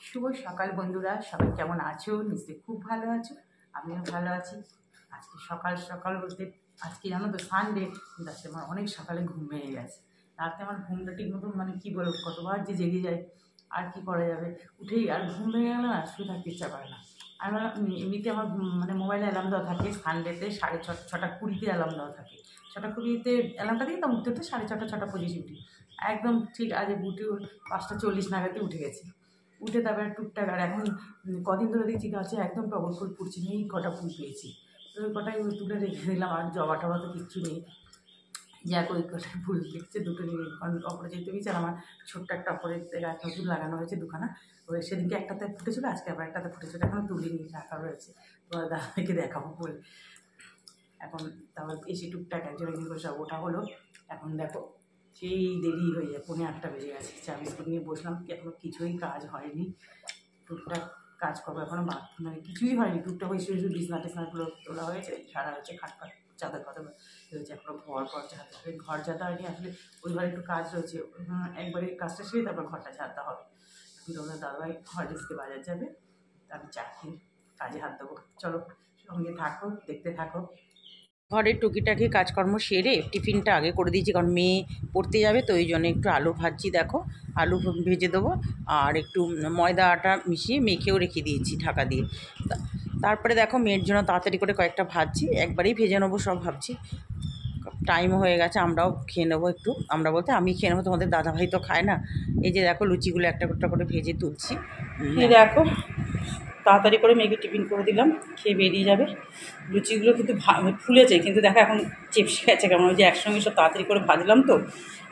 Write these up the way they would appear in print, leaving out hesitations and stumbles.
শুভ সকাল বন্ধুরা, সবাই কেমন আছো? নিশ্চয়ই খুব ভালো আছো। আমিও ভালো আছি। আজকে সকাল সকাল বলতে আজকে জানো তো সানডে, কিন্তু আজকে আমার অনেক সকালে ঘুম ভেঙে গেছে। রাতে আমার ঘুমটা ঠিক মতন মানে কী বলবো, কতবার যে জেগে যায়। আর কি করা যাবে, উঠেই আর ঘুম ভেঙে গেলে না শুয়ে থাকতে ইচ্ছা করে না। আর আমার এমনিতে আমার মানে মোবাইলে অ্যালার্ম দেওয়া থাকে সানডেতে 6:30 অ্যালার্ম দেওয়া থাকে। 6:20 অ্যালার্মটা দিয়ে তো উঠতে উঠতে 6:30 6:25 উঠি। একদম ঠিক আজ উঠে 5:40 নাগাদই উঠে গেছি। উঠে তারপরে টুকটাক আর এখন কদিন ধরে দেখছি গাছে একদম টগর ফুল ফুটছে, নেই কটা ফুল পেয়েছি। তো ওই কটাই তুলে রেখে দিলাম, আর জবা টবা তো কিচ্ছু নেই। যাক ওই কটাই ফুল দেখছে দুটো নিয়ে, কারণ অপরে যেতে গেছে। আর আমার ছোট্ট একটা অপরের গাছ নতুন লাগানো হয়েছে দুখানা। ওই সেদিনকে একটাতে ফুটেছিল, আজকে আবার একটাতে ফুটেছিল, এখনও তুলিনি, রাখা রয়েছে। তো দাদাকে দেখাবো বলে এখন তারপর এসে টুকটাক একজন একজন করে সব ওঠা হলো। এখন দেখো সেই দেরি হয়ে যায়, 8:45 বেজে গেছে। চা বিস্কুট নিয়ে বসলাম, এখনও কিছুই কাজ হয়নি। টুকটাক কাজ করবো এখনও মানে কিছুই হয়নি। টুকটাক ওই শুধু বিছনা টিছনাগুলো তোলা হয়েছে, সারা হয়েছে, খাট ফাট চাদর ফাদর রয়েছে, এখনও ঘর ঝাড়তে হবে। ঘর ঝাড়তে হয়নি আসলে, ওই ঘরে একটু কাজ রয়েছে। একবারে কাজটা সেরে তারপর ঘরটা ঝাড়তে হবে। এখন তোমাদের দাদাভাই হরলিক্সকে বাজার যাবে, আমি চা খেয়ে কাজে হাত দেবো। চলো সঙ্গে থাকো, দেখতে থাকো। ঘরের টুকিটাকি কাজকর্ম সেরে টিফিনটা আগে করে দিয়েছি, কারণ মেয়ে পড়তে যাবে, তো ওই জন্য একটু আলু ভাজছি। দেখো আলু ভেজে দেবো, আর একটু ময়দা আটা মিশিয়ে মেখেও রেখে দিয়েছি ঢাকা দিয়ে। তারপরে দেখো মেয়ের জন্য তাড়াতাড়ি করে কয়েকটা ভাজছি, একবারেই ভেজে নেবো সব ভাবছি। টাইম হয়ে গেছে, আমরাও খেয়ে নেবো একটু। আমরা বলতে আমি খেয়ে নেবো, তোমাদের দাদাভাই তো খায় না। এই যে দেখো লুচিগুলো একটা করে ভেজে তুলছি। এই দেখো তাড়াতাড়ি করে মেয়েকে টিফিন করে দিলাম, খেয়ে বেরিয়ে যাবে। লুচিগুলো কিন্তু ফুলেছে, কিন্তু দেখো এখন চেপসে গেছে কেমন। ওই যে একসঙ্গে সব তাড়াতাড়ি করে ভাজলাম, তো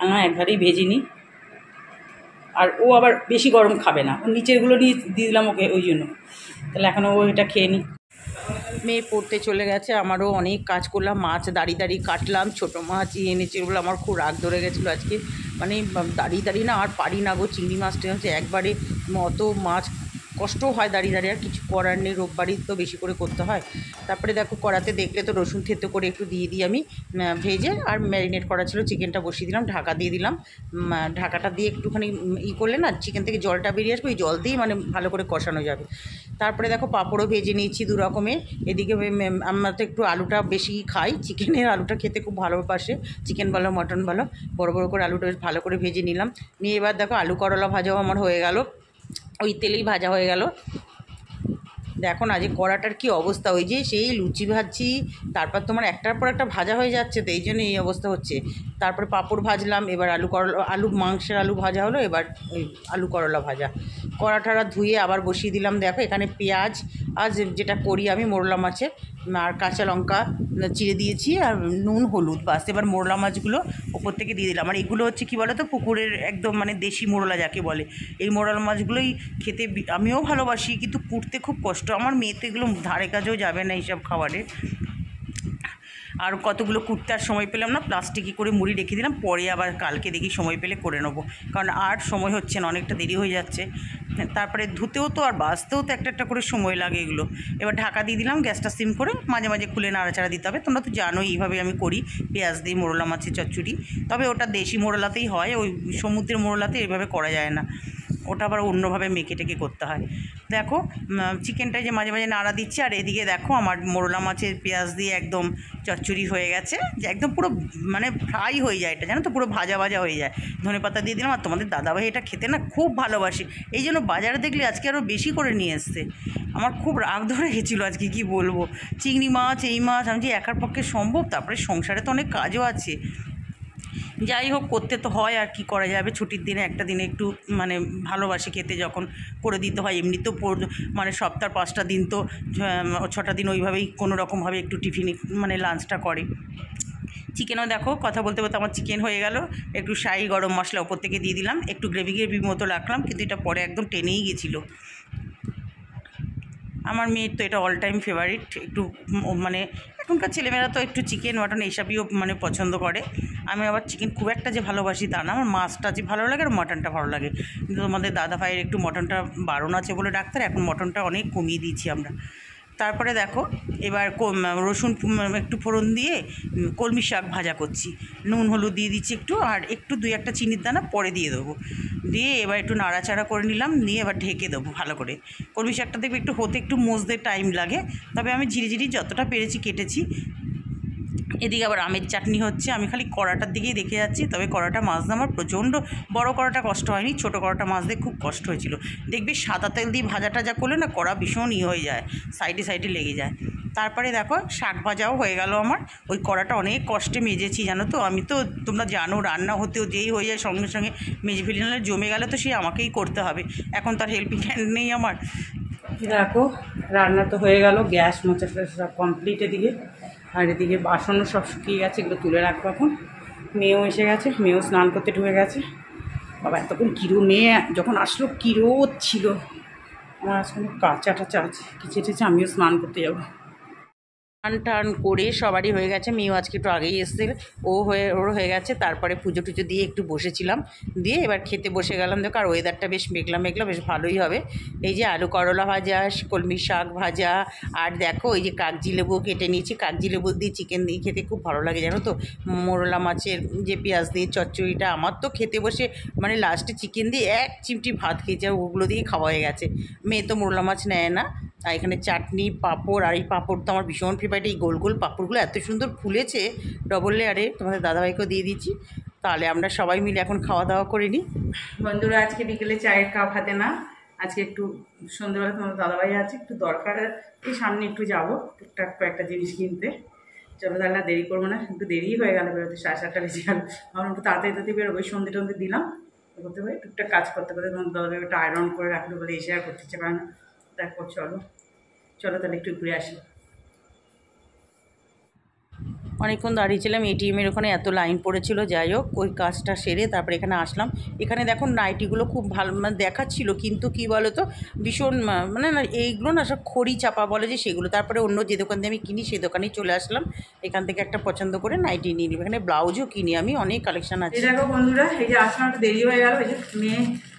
আমি একবারেই ভেজিনি। আর ও আবার বেশি গরম খাবে না, ও নিচেরগুলো নিয়ে দিয়ে দিলাম ওকে, ওই জন্য। তাহলে এখন ও এটা খেয়ে নিই। মেয়ে পড়তে চলে গেছে, আমারও অনেক কাজ করলাম। মাছ দাঁড়িয়ে কাটলাম, ছোটো মাছ এনেছে, ওগুলো আমার খুব রাগ ধরে গেছিলো আজকে। মানে দাঁড়িয়ে না আর পারি না গো। চিংড়ি মাছটা হচ্ছে একবারে অত মাছ, কষ্ট হয় দাঁড়িয়ে আর কিছু করার নেই। রোববারই তো বেশি করে করতে হয়। তারপরে দেখো কড়াতে দেখলে তো রসুন থেতো করে একটু দিয়ে দিই আমি ভেজে, আর ম্যারিনেট করা ছিল চিকেনটা বসিয়ে দিলাম, ঢাকা দিয়ে দিলাম। ঢাকাটা দিয়ে একটুখানি করলে না চিকেন থেকে জলটা বেরিয়ে আসবে, ওই জল দিয়েই মানে ভালো করে কষানো যাবে। তারপরে দেখো পাঁপড়ও ভেজে নিয়েছি দু রকমের। এদিকে আমরা তো একটু আলুটা বেশি খাই, চিকেনের আলুটা খেতে খুব ভালোবাসে, চিকেন বলো মটন বলো। বড় বড় করে আলুটা বেশ ভালো করে ভেজে নিলাম। নিয়ে এবার দেখো আলু করলা ভাজাও আমার হয়ে গেল, ওই তেলেই ভাজা হয়ে গেল। দেখো না যে কড়াটার কী অবস্থা, ওই যে সেই লুচি ভাজছি, তারপর তোমার একটার পর একটা ভাজা হয়ে যাচ্ছে, তো এই জন্য এই অবস্থা হচ্ছে। তারপরে পাঁপড় ভাজলাম, এবার আলু মাংসের আলু ভাজা হলো, এবার ওই আলু করলা ভাজা। কড়াটা ধুয়ে আবার বসিয়ে দিলাম। দেখো এখানে পেঁয়াজ যেটা করি আমি মোরলা মাছের, আর কাঁচা লঙ্কা চিড়ে দিয়েছি, আর নুন হলুদ, বাস। এবার মোরলা মাছগুলো ওপর থেকে দিয়ে দিলাম। আর এগুলো হচ্ছে কী বলো তো, পুকুরের একদম মানে দেশি মোরলা যাকে বলে। এই মোরলা মাছগুলোই খেতে আমিও ভালোবাসি, কিন্তু কুটতে খুব কষ্ট। আমার মেয়ে তো এগুলো ধারে কাছেও যাবে না এইসব খাবারের। আর কতগুলো কুটতে আর সময় পেলাম না, প্লাস্টিকে করে মুড়ি রেখে দিলাম, পরে আবার কালকে দেখি সময় পেলে করে নেবো, কারণ আর সময় হচ্ছে না, অনেকটা দেরি হয়ে যাচ্ছে। তারপরে ধুতেও তো আর বাছতেও তো একটা করে সময় লাগে এগুলো। এবার ঢাকা দিয়ে দিলাম, গ্যাসটা সিম করে, মাঝে মাঝে খুলে নাড়াচাড়া দিতে হবে। তোমরা তো জানো এইভাবে আমি করি পেঁয়াজ দিয়ে মোরলা মাছের চচ্চড়ি। তবে ওটা দেশি মোরলাতেই হয়, ওই সমুদ্রের মোরলাতে এইভাবে করা যায় না, ওটা আবার অন্যভাবে মেখে টেকে করতে হয়। দেখো চিকেনটা যে মাঝে মাঝে নাড়া দিচ্ছি, আর এদিকে দেখো আমার মোরলা মাছের পেঁয়াজ দিয়ে একদম চচ্চড়ি হয়ে গেছে, যে একদম পুরো মানে ফ্রাই হয়ে যায়, এটা জানো তো, পুরো ভাজা ভাজা হয়ে যায়। ধনেপাতা দিয়ে দিলাম। আর তোমাদের দাদাভাই এটা খেতে না খুব ভালোবাসে, এই জন্য বাজারে দেখলে আজকে আরও বেশি করে নিয়ে এসছে। আমার খুব রাগ ধরে গেছিলো আজকে, কি বলবো, চিংড়ি মাছ এই মাছ আমি যে একার পক্ষে সম্ভব, তারপরে সংসারে তো অনেক কাজও আছে। যাই হোক, করতে তো হয়, আর কি করা যাবে। ছুটির দিনে একটা দিনে একটু মানে ভালোবাসে খেতে, যখন করে দিতে হয়। এমনিতেও মানে সপ্তাহ 5টা দিন তো 6টা দিন ওইভাবেই কোনো রকমভাবে একটু টিফিনে মানে লাঞ্চটা করে। চিকেনও দেখো কথা বলতে বলতে আমার চিকেন হয়ে গেল। একটু শাহি গরম মশলা ওপর থেকে দিয়ে দিলাম, একটু গ্রেভি মতো রাখলাম, কিন্তু এটা পরে একদম টেনেই গেছিলো। আমার মেয়ের তো এটা অল টাইম ফেভারিট। একটু মানে এখনকার ছেলেমেয়েরা তো একটু চিকেন মাটন এইসবইও মানে পছন্দ করে। আমি আবার চিকেন খুব একটা যে ভালোবাসি তা না, আমার মাছটা যে ভালো লাগে আর মটনটা ভালো লাগে। কিন্তু আমাদের দাদা ভাইয়ের একটু মটনটা বারণ আছে বলে ডাক্তার, এখন মটনটা অনেক কমিয়ে দিয়েছি আমরা। তারপরে দেখো এবার রসুন একটু ফোড়ন দিয়ে কলমি শাক ভাজা করছি, নুন হলুদ দিয়ে দিচ্ছি একটু, আর একটু 2-1টা চিনির দানা পরে দিয়ে দেবো, দিয়ে এবার একটু নাড়াচাড়া করে নিলাম, নিয়ে এবার ঢেকে দেবো ভালো করে। কলমি শাকটা দেখবে একটু হতে একটু মজতে টাইম লাগে, তবে আমি ঝিরিঝিরি যতটা পেরেছি কেটেছি। এদিকে আবার আমের চাটনি হচ্ছে, আমি খালি কড়াটার দিকেই দেখে যাচ্ছি, তবে কড়াটা মাজতে আমার প্রচণ্ড, বড় কড়াটা কষ্ট হয়নি, ছোটো কড়াটা মাজতে খুব কষ্ট হয়েছিল। দেখবি সাদা তেল দিয়ে ভাজা টাজা করলে না কড়া ভীষণ হয়ে যায়, সাইডে সাইডে লেগে যায়। তারপরে দেখো শাক ভাজাও হয়ে গেল আমার, ওই কড়াটা অনেক কষ্টে মেজেছি জানো তো। আমি তো তোমরা জানো রান্না হতেও যেই হয়ে যায় সঙ্গে সঙ্গে মেজে ফেলি, নাহলে জমে গেলে তো সেই আমাকেই করতে হবে, এখন তার হেল্পিং হ্যান্ড নেই আমার। দেখো রান্না তো হয়ে গেল, গ্যাস মোচা সব কমপ্লিট এদিকে, আর এদিকে বাসনও সব শুকিয়ে গেছে, এগুলো তুলে রাখবো এখন। মেয়েও এসে গেছে, মেয়েও স্নান করতে ঢুকে গেছে। বাবা এতক্ষণ কিরো মেয়ে যখন আসলো কিরো ছিল, আমার আজকে কাঁচা টাচা আছে, কিছু টেছে আমিও স্নান করতে যাবো। টান টান করে সবারই হয়ে গেছে, মেয়েও আজকে একটু আগেই এসছে, ওর হয়ে গেছে। তারপরে পুজো টুজো দিয়ে একটু বসেছিলাম, দিয়ে এবার খেতে বসে গেলাম। দেখো আর ওয়েদারটা বেশ মেঘলা মেঘলা, বেশ ভালোই হবে। এই যে আলু করলা ভাজা, কলমি শাক ভাজা, আর দেখো এই যে কাগজি লেবু কেটে নিয়েছি, কাগজি লেবু দিয়ে চিকেন দিয়ে খেতে খুব ভালো লাগে জানো তো। মোরলা মাছের যে পেঁয়াজ দিয়ে চচ্চড়িটা, আমার তো খেতে বসে মানে লাস্টে চিকেন দিয়ে 1 চিমটি ভাত খেয়েছে, আর ওগুলো দিয়ে খাওয়া হয়ে গেছে। মেয়ে তো মোরলা মাছ নেয় না, আর এখানে চাটনি পাঁপড়, আর এই পাঁপড় তো আমার ভীষণ ফেভারিট। এই গোল গোল পাঁপড়গুলো এত সুন্দর ফুলেছে ডবল লেয়ারে, তোমাদের দাদাভাইকেও দিয়ে দিচ্ছি। তাহলে আমরা সবাই মিলে এখন খাওয়া দাওয়া করে নিই। বন্ধুরা আজকে বিকেলে চায়ের কাপ হাতে না, আজকে একটু সন্ধ্যেবেলা তোমাদের দাদাভাই আছে, একটু দরকার, এই সামনে একটু যাবো টুকটাক কয়েকটা জিনিস কিনতে। চলো তাহলে দেরি করবো না, একটু দেরিই হয়ে গেল বেরোতে, 7:30 বেজে গেল। আমার একটু তাড়াতাড়ি তাড়াতাড়ি বেরোবো, সন্ধ্যে টন্ধে দিলাম করতে পারি, টুকটাক কাজ করতে করতে তোমাদের দাদাভাই একটু আয়রন করে রাখলো বলে এসে আর করতে ইচ্ছে করে না। দেখো চলো তাহলে একটু ঘুরে আসি। অনেকক্ষণ দাঁড়িয়েছিলাম এটিএমের ওখানে, এত লাইন পড়েছিল, যাই হোক ওই কাজটা সেরে তারপরে এখানে আসলাম। এখানে দেখো নাইটিগুলো খুব ভালো মানে দেখাচ্ছিল, কিন্তু কী বলো তো ভীষণ মানে না এইগুলো না সব খড়ি চাপা বলে যে সেগুলো। তারপরে অন্য যে দোকান দিয়ে আমি কিনি সেই দোকানেই চলে আসলাম, এখান থেকে একটা পছন্দ করে নাইটি নিয়ে নিলাম। এখানে ব্লাউজও কিনি আমি, অনেক কালেকশান আছে। দেখো বন্ধুরা এই যে আসলাম, একটু দেরি হয়ে গেল, এই যে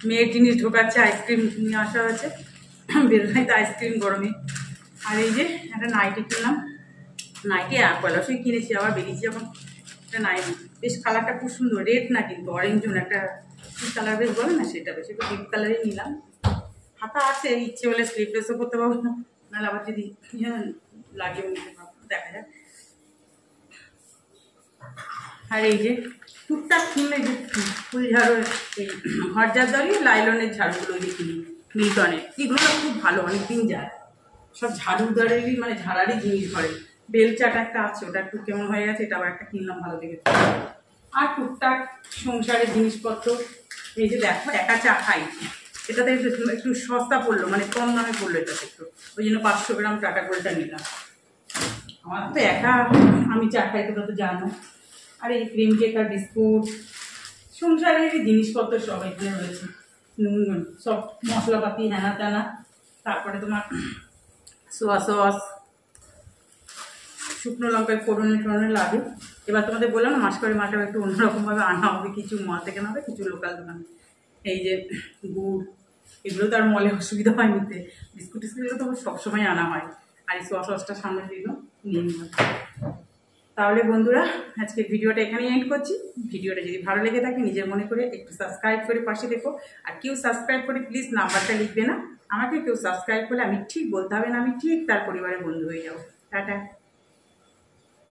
মেয়ের জিনিস ঢোকাচ্ছে, আইসক্রিম নিয়ে আসা হয়েছে, বেরোয় তো আইসক্রিম গরমে। আর এই যে একটা নাইটি কিনলাম, নাইটি পয়লাশই কিনেছি, আবার বেরিয়েছি যখন একটা নাইটি, বেশ কালারটা খুব সুন্দর, রেড না কিন্তু অরেঞ্জ, একটা কী কালার বেশ বলে না, সেটা বেশ একটু ডিপ কালারই নিলাম। হাতা আছে, ইচ্ছে হলে স্লিভলেসও করতে পারবো, নাহলে আবার যদি লাগিয়ে নিতে পারবো, দেখা যাক। আর এই যে টুকটাক কিনলে যে ফুল ঝাড়ু, এই হরজার দড়ি লাইলনের ঝাড়ুগুলো ওই যে কিনি মিল্টনের, এগুলো খুব ভালো, অনেকদিন যায়। সব ঝাড়ুদারেরই মানে ঝাড়ারই জিনিস ঘরে। বেলচাটা একটা আছে, ওটা একটু কেমন হয়ে গেছে, এটা আবার একটা কিনলাম ভালো দেখে। আর টুকটাক সংসারের জিনিসপত্র, এই যে দেখো একা চা খাই, এটাতে একটু সস্তা পড়লো, মানে কম দামে পড়লো এটাতে একটু, ওই জন্য 500 গ্রাম টাটা গোলটা নিলাম। আমার তো একা আমি চা খাই, তোমরা তো জানো। আর এই ক্রিম কেক আর বিস্কুট, সংসারের জিনিসপত্র সব এখানে রয়েছে, সব মশলাপাতি হ্যানা ত্যানা, তারপরে তোমার সোয়া সস, শুকনো লঙ্কায় ফোড়নে লাগে। এবার তোমাদের বললাম না মাসকড়ি মালটাও একটু অন্যরকমভাবে আনা হবে, কিছু মল থেকে না হবে, কিছু লোকাল দোকান। এই যে গুড়, এগুলো তো আর মলে অসুবিধা হয় নিতে, বিস্কুট টিস্কুটগুলো তো সবসময় আনা হয়। আর এই সোয়া সসটা সামনে দিল নিয়ে নিলাম। তাহলে বন্ধুরা আজকে ভিডিওটা এখানেই এন্ড করছি। ভিডিওটা যদি ভালো লেগে থাকে নিজের মনে করে একটু সাবস্ক্রাইব করে পাশে দেখো, আর কেউ সাবস্ক্রাইব করে প্লিজ নাম্বারটা লিখবে না, আমাকে কেউ সাবস্ক্রাইব করলে আমি ঠিক বলতে হবে না, আমি ঠিক তার পরিবারের বন্ধু হয়ে যাবো। টাটা।